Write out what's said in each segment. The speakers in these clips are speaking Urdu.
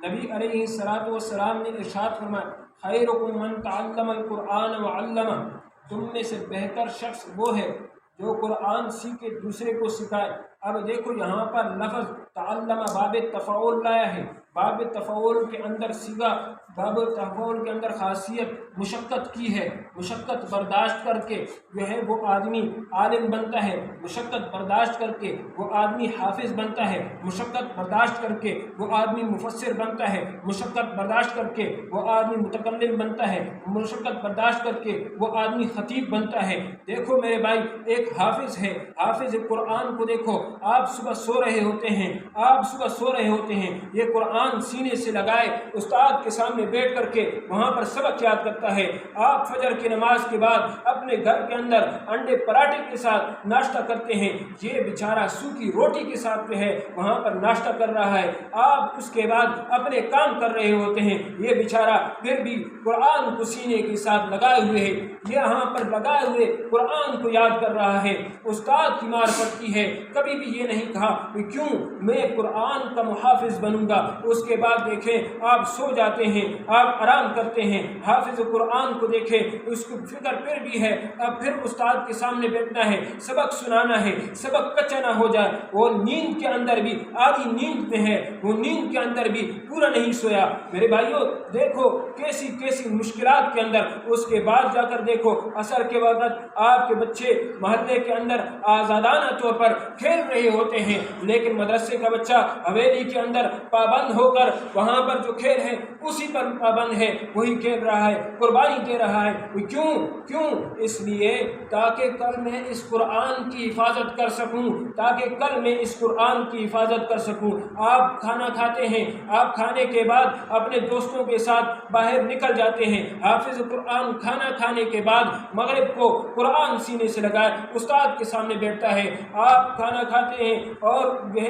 نبی علیہ الصلوۃ والسلام نے ارشاد فرمایا خیرکم من تعلم القرآن وعلمہ، تم میں سے بہتر شخص وہ ہے جو قرآن سیکھے دوسرے کو سکھائے۔ اب دیکھو یہاں پر لفظ تعلم باب تفعول لایا ہے، باب تفعول کے اندر سیگا، باب تفعول کے اندر خاصیت مشقت کی ہے، مشقت برداشت کر کے جو ہے وہ آدمی عالم بنتا ہے، مشقت برداشت کر کے وہ آدمی حافظ بنتا ہے، مشقت برداشت کر کے وہ آدمی مفسر بنتا ہے، مشقت برداشت کر کے وہ آدمی متکلم بنتا ہے، مشقت برداشت کر کے وہ آدمی خطیب بنتا ہے۔ دیکھو میرے بھائی، ایک حافظ ہے، حافظ قرآن کو دیکھو، آپ صبح سو رہے ہوتے ہیں، آپ صبح سو رہے ہوتے ہیں، یہ قرآن سینے سے لگائے استاد کے سامنے بیٹھ کر کے وہاں پر سبق یاد کرتا ہے۔ آپ فجر کی نماز کے بعد اپنے گھر کے اندر انڈے پراٹھے کے ساتھ ناشتہ کرتے ہیں، یہ بیچارہ سوکھی روٹی کے ساتھ جو ہے وہاں پر ناشتہ کر رہا ہے، آپ اس کے بعد اپنے کام کر رہے ہوتے ہیں، یہ بیچارہ پھر بھی قرآن کو سینے کے ساتھ لگائے ہوئے ہے، یہاں پر لگائے ہوئے قرآن کو یاد کر رہا ہے۔ استاد کی مار پڑتی ہے، کبھی بھی یہ نہیں کہا کہ کیوں میں قرآن کا محافظ بنوں گا۔ اس کے بعد دیکھیں آپ سو جاتے ہیں، آپ آرام کرتے ہیں، حافظ قرآن کو دیکھیں اس کو فکر پھر بھی ہے، اب پھر استاد کے سامنے بیٹھنا ہے، سبق سنانا ہے، سبق کچا نہ ہو جائے، وہ نیند کے اندر بھی آدھی نیند میں ہے، وہ نیند کے اندر بھی پورا نہیں سویا۔ میرے بھائیوں دیکھو کیسی کیسی مشکلات کے اندر، اس کے بعد جا کر دیکھو عصر کے وقت آپ کے بچے محلے کے اندر آزادانہ طور پر کھیل رہے ہوتے ہیں، لیکن مدرسے کا بچہ حویلی کے اندر پابند ہو کر وہاں پر جو کھیل ہے اسی پر پابند ہے، وہی کھیل رہا ہے، قربانی دے رہا ہے۔ کیوں؟ اس لیے تاکہ کل میں اس قرآن کی حفاظت کر سکوں، تاکہ کل میں اس قرآن کی حفاظت کر سکوں۔ آپ کھانا کھاتے ہیں، آپ کھانے کے بعد اپنے دوستوں کے ساتھ باہر نکل جاتے ہیں، حافظ قرآن کھانا کھانے کے بعد مغرب کو قرآن سینے سے لگائے استاد کے سامنے بیٹھتا ہے، آپ کھانا کھاتے ہیں اور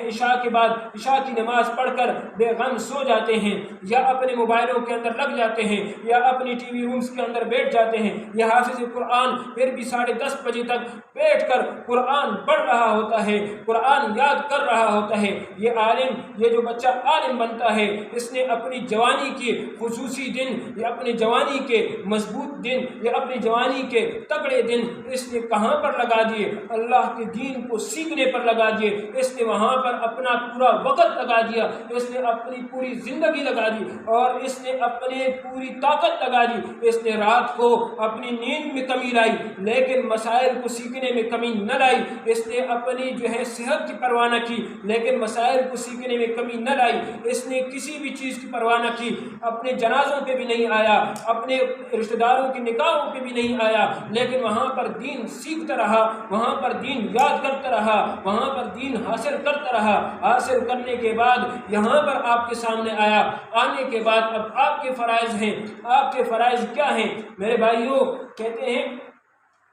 عشاء کے بعد عشاء کی نماز پڑھ کر بے غم سو جاتے ہیں، یا اپنے موبائلوں کے اندر لگ جاتے ہیں، یا اپنی ٹی وی رومز کے اندر بیٹھ جاتے ہیں۔ یہ حافظ قرآن پھر بھی 10:30 بجے تک بیٹھ کر قرآن پڑھ رہا ہوتا ہے، قرآن یاد کر رہا ہوتا ہے۔ یہ عالم، یہ جو بچہ عالم بنتا ہے، اس نے اپنی جوانی کے خصوصی دن، یہ اپنی جوانی کے مضبوط دن، یہ اپنی جوانی کے تگڑے دن اس نے کہاں پر لگا دیے؟ اللہ کے دین کو سیکھنے پر لگا دیے، اس نے وہاں پر اپنا پورا وقت لگا دیا، اس نے اپنی پوری زندگی لگا دی، اور اس نے اپنی پوری طاقت لگا دی۔ اس نے رات کو اپنی نیند میں کمی لائی لیکن مسائل کو سیکھنے میں کمی نہ لائی، اس نے اپنی جو ہے صحت کی پرواہ نہ کی لیکن مسائل کو سیکھنے میں کمی نہ لائی، اس نے کسی بھی چیز کی پرواہ نہ کی، اپنے جنازوں پہ بھی نہیں آیا، اپنے رشتہ داروں کی نکاحوں پہ بھی نہیں آیا، لیکن وہاں پر دین سیکھتا رہا، وہاں پر دین یاد کرتا رہا، وہاں پر دین حاصل کرتا رہا۔ حاصل کرنے کے بعد یہاں پر آپ کے سامنے آیا، آنے کے بعد اب آپ کے فرائض ہیں، آپ کے فرائض کیا ہیں؟ میرے بھائیوں کہتے ہیں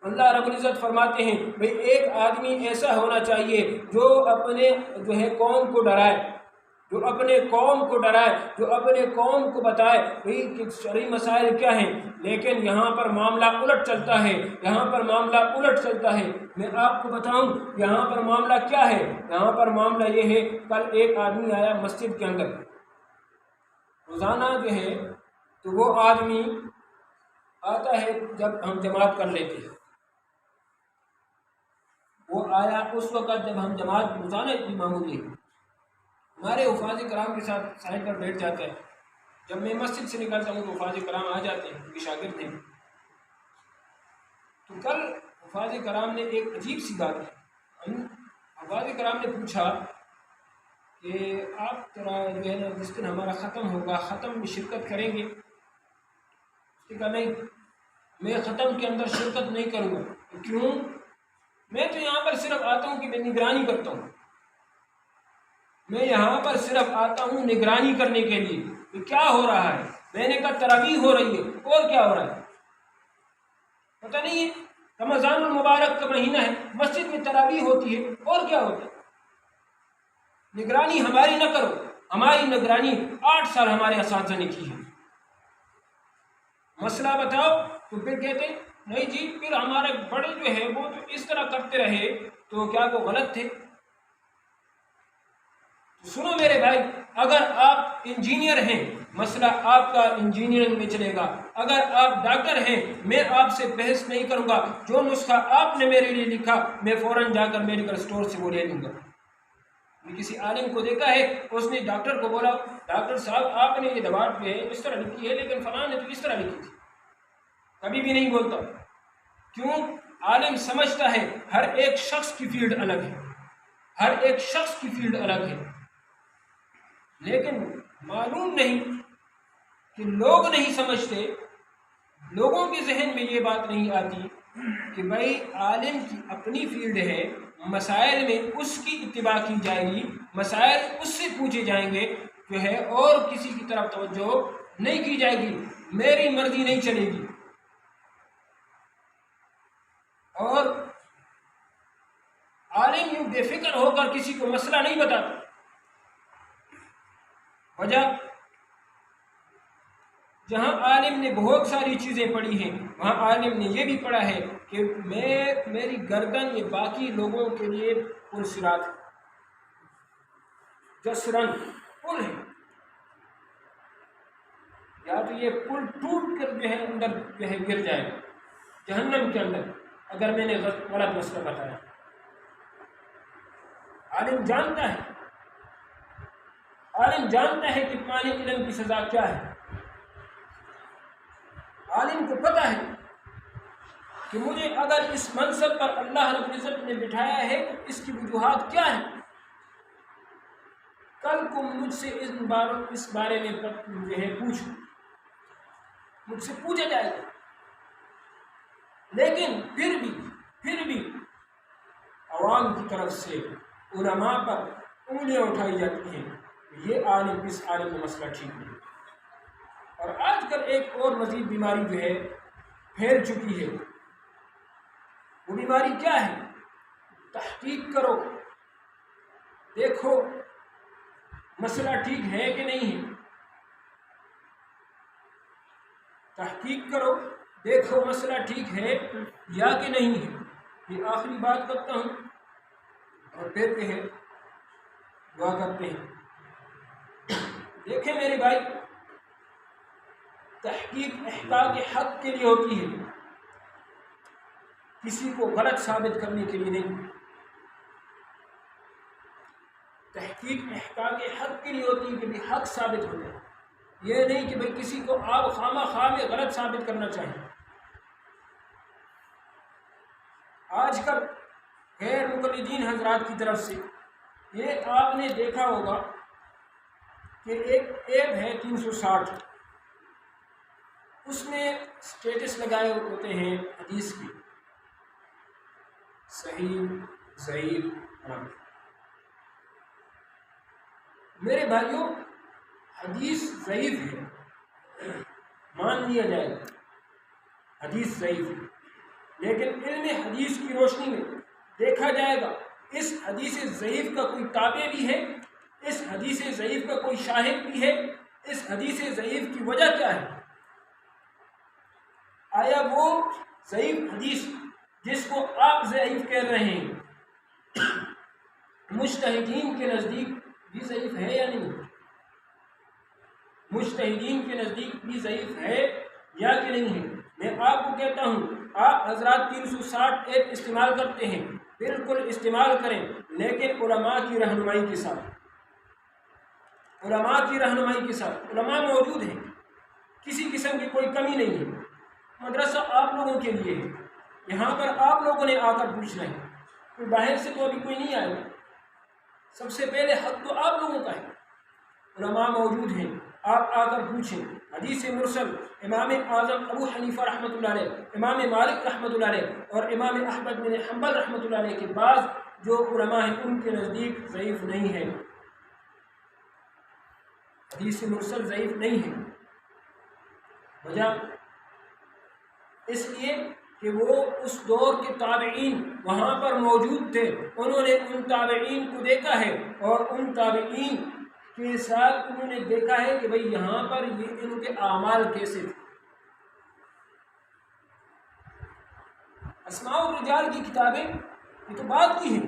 اللہ رب العزت فرماتے ہیں بھئی ایک آدمی ایسا ہونا چاہیے جو اپنے جو ہے قوم کو ڈرائے، جو اپنے قوم کو ڈرائے، جو اپنے قوم کو بتائے بھئی کہ شرعی مسائل کیا ہیں، لیکن یہاں پر معاملہ الٹ چلتا ہے، یہاں پر معاملہ الٹ چلتا ہے۔ میں آپ کو بتاؤں یہاں پر معاملہ کیا ہے، یہاں پر معاملہ یہ ہے، کل ایک آدمی آیا مسجد کے اندر، روزانہ جو ہے تو وہ آدمی آتا ہے جب ہم جماعت کر لیتے ہیں، وہ آیا اس وقت جب ہم جماعت روزانہ اتنی معمولی ہے، ہمارے حفاظ کرام کے ساتھ سائڈ پر بیٹھ جاتا ہے، جب میں مسجد سے نکلتا ہوں تو حفاظ کرام آ جاتے ہیں، میرے شاگرد ہیں۔ تو کل حفاظ کرام نے ایک عجیب سی بات کی، حفاظ کرام نے پوچھا کہ آپ ذرا جو ہے نا جس دن ہمارا ختم ہوگا ختم میں شرکت کریں گے؟ اس نے کہا نہیں، میں ختم کے اندر شرکت نہیں کروں گا۔ کیوں؟ میں تو یہاں پر صرف آتا ہوں کہ میں نگرانی کرتا ہوں، میں یہاں پر صرف آتا ہوں نگرانی کرنے کے لیے کہ کیا ہو رہا ہے۔ میں نے کہا تراویح ہو رہی ہے، اور کیا ہو رہا ہے؟ پتہ نہیں ہے، رمضان المبارک کا مہینہ ہے، مسجد میں تراویح ہوتی ہے، اور کیا ہوتا ہے؟ نگرانی ہماری نہ کرو، ہماری نگرانی 8 سال ہمارے اساتذہ نے کی ہے، مسئلہ بتاؤ تو پھر کہتے نہیں جی پھر ہمارے بڑے جو ہے وہ تو اس طرح کرتے رہے تو کیا وہ غلط تھے؟ تو سنو میرے بھائی، اگر آپ انجینئر ہیں مسئلہ آپ کا انجینئرنگ میں چلے گا، اگر آپ ڈاکٹر ہیں میں آپ سے بحث نہیں کروں گا، جو نسخہ آپ نے میرے لیے لکھا میں فوراً جا کر میڈیکل سٹور سے وہ لے لوں گا۔ کسی عالم کو دیکھا ہے اس نے ڈاکٹر کو بولا ڈاکٹر صاحب آپ نے یہ دوا جو ہے اس طرح لکھی ہے لیکن فلاں نے تو اس طرح لکھی تھی، کبھی بھی نہیں بولتا۔ کیوں؟ عالم سمجھتا ہے ہر ایک شخص کی فیلڈ الگ ہے، ہر ایک شخص کی فیلڈ الگ ہے، لیکن معلوم نہیں کہ لوگ نہیں سمجھتے، لوگوں کے ذہن میں یہ بات نہیں آتی کہ بھائی عالم کی اپنی فیلڈ ہے، مسائل میں اس کی اتباع کی جائے گی، مسائل اس سے پوچھے جائیں گے جو ہے، اور کسی کی طرف توجہ نہیں کی جائے گی، میری مرضی نہیں چلے گی۔ اور عالم یوں بے فکر ہو کر کسی کو مسئلہ نہیں بتاتا، وجہ جہاں عالم نے بہت ساری چیزیں پڑھی ہیں وہاں عالم نے یہ بھی پڑھا ہے کہ میری گردن یہ باقی لوگوں کے لیے پل صراط ہے، جسرن پل ہے، یا تو یہ پل ٹوٹ کر جو ہے اندر جو ہے گر جائے جہنم کے اندر اگر میں نے غلط مسئلہ بتایا۔ عالم جانتا ہے، عالم جانتا ہے کہ پانے علم کی سزا کیا ہے، عالم کو پتہ ہے کہ مجھے اگر اس منصب پر اللہ رب العزت نے بٹھایا ہے تو اس کی وجوہات کیا ہیں، کل کو مجھ سے اس بارے میں جو ہے مجھ سے پوچھا جائے گا، لیکن پھر بھی عوام کی طرف سے علماء پر انگلیاں اٹھائی جاتی ہیں، یہ عالم اس عالم کا مسئلہ ٹھیک نہیں۔ اور آج کل ایک اور مزید بیماری جو ہے پھیل چکی ہے، وہ بیماری کیا ہے؟ تحقیق کرو، دیکھو مسئلہ ٹھیک ہے کہ نہیں ہے، تحقیق کرو دیکھو مسئلہ ٹھیک ہے یا کہ نہیں ہے۔ یہ آخری بات کرتا ہوں اور پھر کہ ہے دعا کرتے ہیں۔ دیکھیں میرے بھائی، تحقیق احقاق حق کے لیے ہوتی ہے، کسی کو غلط ثابت کرنے کے لیے نہیں۔ تحقیق احقاق حق کے لیے ہوتی ہے کہ بھی حق ثابت ہو جائے، یہ نہیں کہ بھئی کسی کو آپ خواہ خواہ میں غلط ثابت کرنا چاہیں۔ آج کل غیر مقلدین حضرات کی طرف سے یہ آپ نے دیکھا ہوگا کہ ایک ایپ ہے 360، اس میں سٹیٹس لگائے ہوتے ہیں حدیث کی، صحیح ضعیف حرام۔ میرے بھائیوں حدیث ضعیف ہے، مان لیا جائے گا حدیث ضعیف ہے، لیکن علم حدیث کی روشنی میں دیکھا جائے گا اس حدیث ضعیف کا کوئی تابع بھی ہے، اس حدیث ضعیف کا کوئی شاہد بھی ہے، اس حدیث ضعیف کی وجہ کیا ہے؟ آیا وہ ضعیف حدیث جس کو آپ ضعیف کہہ رہے ہیں مجتہدین کے نزدیک بھی ضعیف ہے یا نہیں؟ مجتہدین کے نزدیک بھی ضعیف ہے یا کہ نہیں ہے؟ میں آپ کو کہتا ہوں آپ حضرات 360 ایپ استعمال کرتے ہیں، بالکل استعمال کریں، لیکن علماء کی رہنمائی کے ساتھ، علماء کی رہنمائی کے ساتھ۔ علماء موجود ہیں، کسی قسم کی کوئی کمی نہیں ہے، مدرسہ آپ لوگوں کے لیے ہے، یہاں پر آپ لوگوں نے آ کر پوچھنا ہے، کوئی باہر سے تو ابھی کوئی نہیں آئے گا، سب سے پہلے حق تو آپ لوگوں کا ہے۔ علماء موجود ہیں، آپ آ کر پوچھیں۔ حدیث مرسل امام اعظم ابو حنیفہ رحمۃ اللہ علیہ، امام مالک رحمۃ اللہ علیہ اور امام احمد بن حنبل رحمۃ اللہ علیہ کے بعد جو علماء ہیں ان کے نزدیک ضعیف نہیں ہے، حدیث مرسل ضعیف نہیں ہے۔ وجہ اس لیے کہ وہ اس دور کے تابعین وہاں پر موجود تھے، انہوں نے ان تابعین کو دیکھا ہے اور ان تابعین کے ساتھ انہوں نے دیکھا ہے کہ بھئی یہاں پر یہ ان کے اعمال کیسے تھے۔ اسماء الرجال کی کتابیں یہ تو بات کی ہیں،